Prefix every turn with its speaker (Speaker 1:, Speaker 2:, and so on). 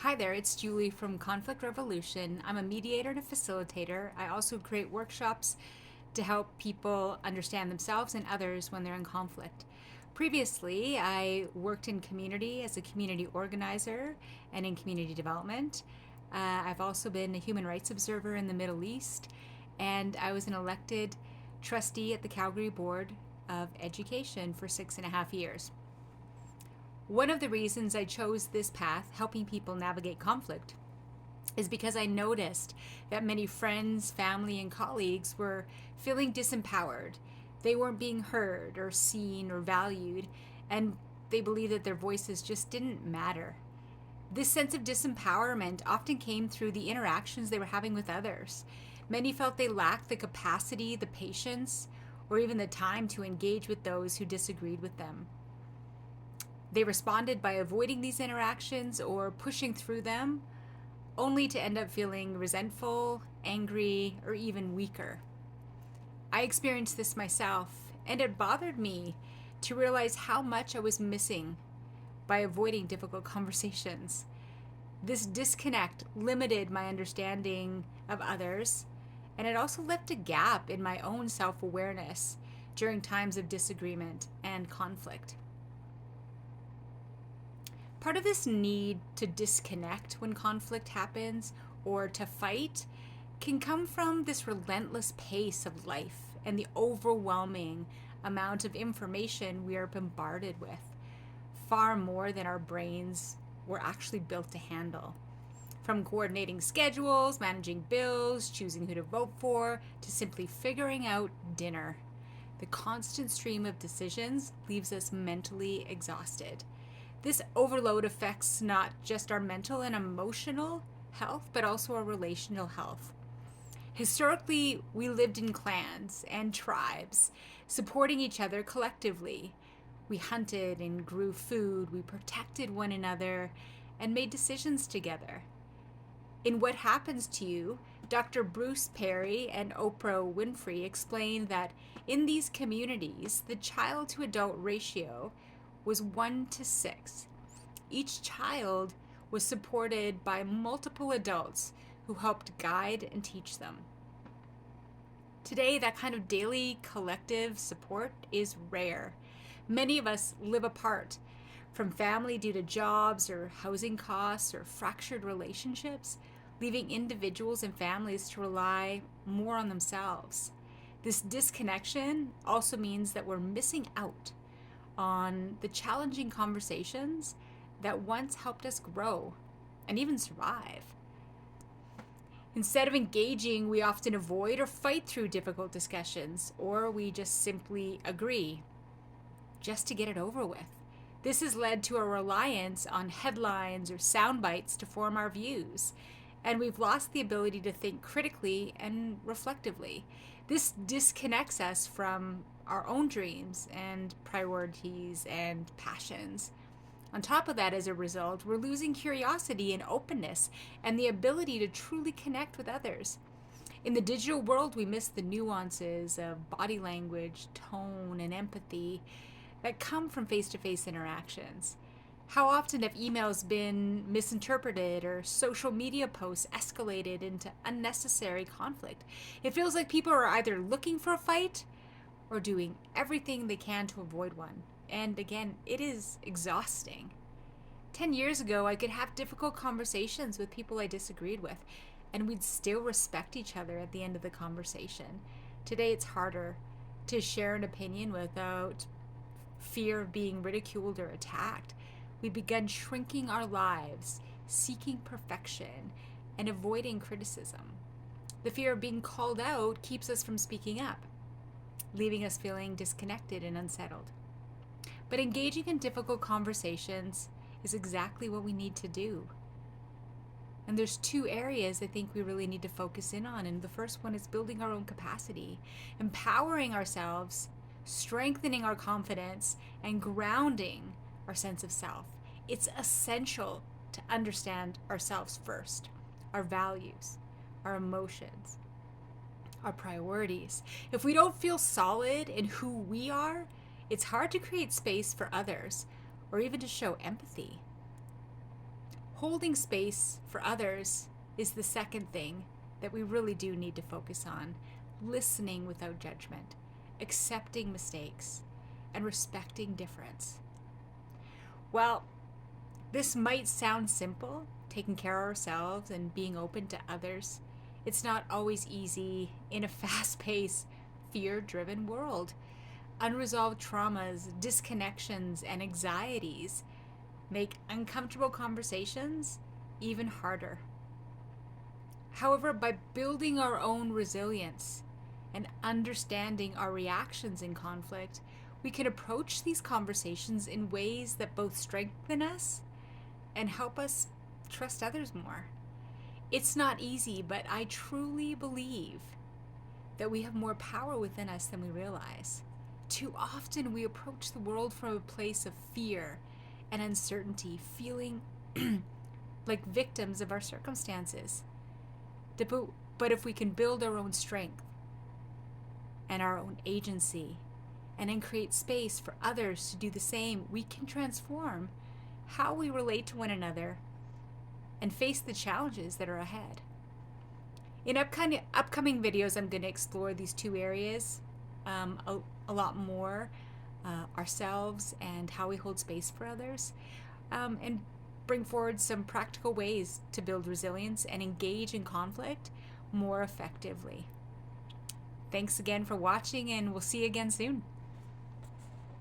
Speaker 1: Hi there, it's Julie from Conflict Revolution. I'm a mediator and a facilitator. I also create workshops to help people understand themselves and others when they're in conflict. Previously, I worked in community as a community organizer and in community development. I've also been a human rights observer in the Middle East, and I was an elected trustee at the Calgary Board of Education for 6.5 years. One of the reasons I chose this path, helping people navigate conflict, is because I noticed that many friends, family, and colleagues were feeling disempowered. They weren't being heard or seen or valued, and they believed that their voices just didn't matter. This sense of disempowerment often came through the interactions they were having with others. Many felt they lacked the capacity, the patience, or even the time to engage with those who disagreed with them. They responded by avoiding these interactions or pushing through them, only to end up feeling resentful, angry, or even weaker. I experienced this myself, and it bothered me to realize how much I was missing by avoiding difficult conversations. This disconnect limited my understanding of others, and it also left a gap in my own self-awareness during times of disagreement and conflict. Part of this need to disconnect when conflict happens or to fight can come from this relentless pace of life and the overwhelming amount of information we are bombarded with, far more than our brains were actually built to handle. From coordinating schedules, managing bills, choosing who to vote for, to simply figuring out dinner. The constant stream of decisions leaves us mentally exhausted. This overload affects not just our mental and emotional health, but also our relational health. Historically, we lived in clans and tribes, supporting each other collectively. We hunted and grew food, we protected one another, and made decisions together. In What Happens to You, Dr. Bruce Perry and Oprah Winfrey explain that in these communities, the child to adult ratio was 1 to 6. Each child was supported by multiple adults who helped guide and teach them. Today, that kind of daily collective support is rare. Many of us live apart from family due to jobs or housing costs or fractured relationships, leaving individuals and families to rely more on themselves. This disconnection also means that we're missing out on the challenging conversations that once helped us grow and even survive. Instead of engaging, we often avoid or fight through difficult discussions, or we just simply agree just to get it over with. This has led to a reliance on headlines or sound bites to form our views, and we've lost the ability to think critically and reflectively. This disconnects us from our own dreams and priorities and passions. On top of that, as a result, we're losing curiosity and openness and the ability to truly connect with others. In the digital world, we miss the nuances of body language, tone, and empathy that come from face-to-face interactions. How often have emails been misinterpreted or social media posts escalated into unnecessary conflict? It feels like people are either looking for a fight or doing everything they can to avoid one. And again, it is exhausting. 10 years ago, I could have difficult conversations with people I disagreed with, and we'd still respect each other at the end of the conversation. Today, it's harder to share an opinion without fear of being ridiculed or attacked. We've begun shrinking our lives, seeking perfection, and avoiding criticism. The fear of being called out keeps us from speaking up, leaving us feeling disconnected and unsettled. But engaging in difficult conversations is exactly what we need to do. And there's 2 areas I think we really need to focus in on. And the first one is building our own capacity, empowering ourselves, strengthening our confidence, and grounding our sense of self. It's essential to understand ourselves first, our values, our emotions, our priorities. If we don't feel solid in who we are, it's hard to create space for others or even to show empathy. Holding space for others is the second thing that we really do need to focus on. Listening without judgment, accepting mistakes, and respecting difference. Well, this might sound simple, taking care of ourselves and being open to others. It's not always easy in a fast-paced, fear-driven world. Unresolved traumas, disconnections, and anxieties make uncomfortable conversations even harder. However, by building our own resilience and understanding our reactions in conflict, we can approach these conversations in ways that both strengthen us and help us trust others more. It's not easy, but I truly believe that we have more power within us than we realize. Too often we approach the world from a place of fear and uncertainty, feeling like victims of our circumstances. But if we can build our own strength and our own agency and then create space for others to do the same, we can transform how we relate to one another and face the challenges that are ahead. In upcoming videos, I'm going to explore these two areas a lot more, ourselves and how we hold space for others, and bring forward some practical ways to build resilience and engage in conflict more effectively. Thanks again for watching, and we'll see you again soon.